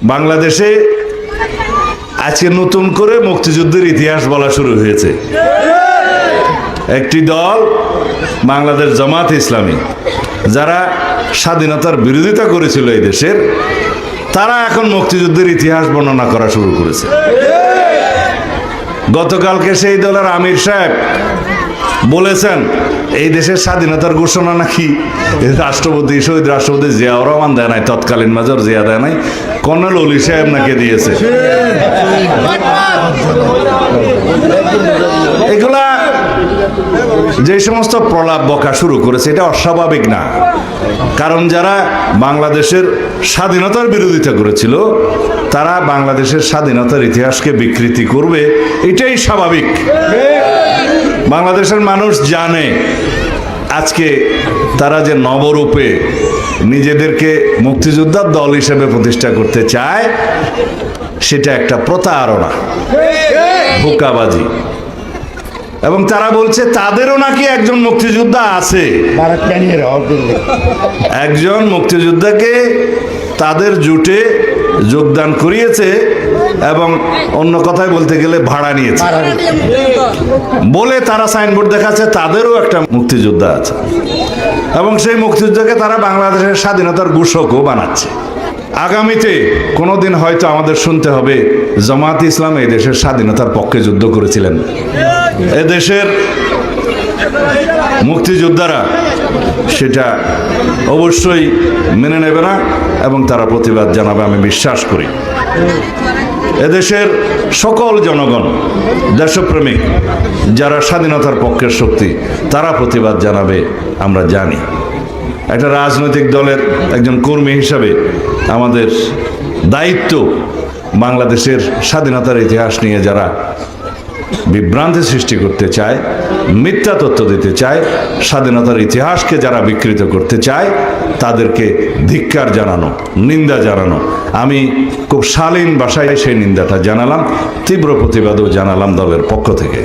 বাংলাদেশে আজকে নতুন করে মুক্তিযুদ্ধের ইতিহাস বলা শুরু হয়েছে। একটি দল বাংলাদেশ জামাত ইসলামী, যারা স্বাধীনতার বিরোধিতা করেছিল এই দেশের, তারা এখন মুক্তিযুদ্ধের ইতিহাস বর্ণনা করা শুরু করেছে। গতকালকে সেই দলের আমির সাহেব বলেছেন এই দেশের স্বাধীনতার ঘোষণা নাকি রাষ্ট্রপতি, শহীদ রাষ্ট্রপতি জিয়াউর রহমান দেয় নাই, তৎকালীন মেজর জিয়া দেয় নাই, কর্নেল অলি সাহেব নাকি দিয়েছে। এগুলা যে সমস্ত প্রলাপ বকা শুরু করেছে, এটা অস্বাভাবিক না। কারণ যারা বাংলাদেশের স্বাধীনতার বিরোধিতা করেছিল, তারা বাংলাদেশের স্বাধীনতার ইতিহাসকে বিকৃতি করবে, এটাই স্বাভাবিক। বাংলাদেশের মানুষ জানে আজকে তারা যে নবরূপে নিজেদেরকে মুক্তিযোদ্ধার দল হিসেবে প্রতিষ্ঠা করতে চায়, সেটা একটা প্রতারণা, ধোঁকাবাজি। এবং তারা বলছে তাদেরও নাকি একজন মুক্তিযোদ্ধা আছে, একজন মুক্তিযোদ্ধাকে তাদের জোটে যোগদান করিয়েছে এবং অন্য কথায় বলতে গেলে ভাড়া নিয়েছে বলে তারা সাইনবোর্ড দেখাচ্ছে তাদেরও একটা মুক্তিযোদ্ধা আছে, এবং সেই মুক্তিযোদ্ধাকে তারা বাংলাদেশের স্বাধীনতার ঘোষকও বানাচ্ছে। আগামীতে কোনোদিন হয়তো আমাদের শুনতে হবে জামাত ইসলাম এই দেশের স্বাধীনতার পক্ষে যুদ্ধ করেছিলেন। এদেশের মুক্তিযোদ্ধারা সেটা অবশ্যই মেনে নেবে না এবং তারা প্রতিবাদ জানাবে, আমি বিশ্বাস করি। এদেশের সকল জনগণ, দেশপ্রেমিক যারা স্বাধীনতার পক্ষের শক্তি, তারা প্রতিবাদ জানাবে, আমরা জানি। একটা রাজনৈতিক দলের একজন কর্মী হিসাবে আমাদের দায়িত্ব বাংলাদেশের স্বাধীনতার ইতিহাস নিয়ে যারা বিভ্রান্তি সৃষ্টি করতে চায়, মিথ্যা তথ্য দিতে চায়, স্বাধীনতার ইতিহাসকে যারা বিকৃত করতে চায়, তাদেরকে ধিক্কার জানানো, নিন্দা জানানো। আমি খুব শালীন ভাষায় সেই নিন্দাটা জানালাম, তীব্র প্রতিবাদও জানালাম দলের পক্ষ থেকে।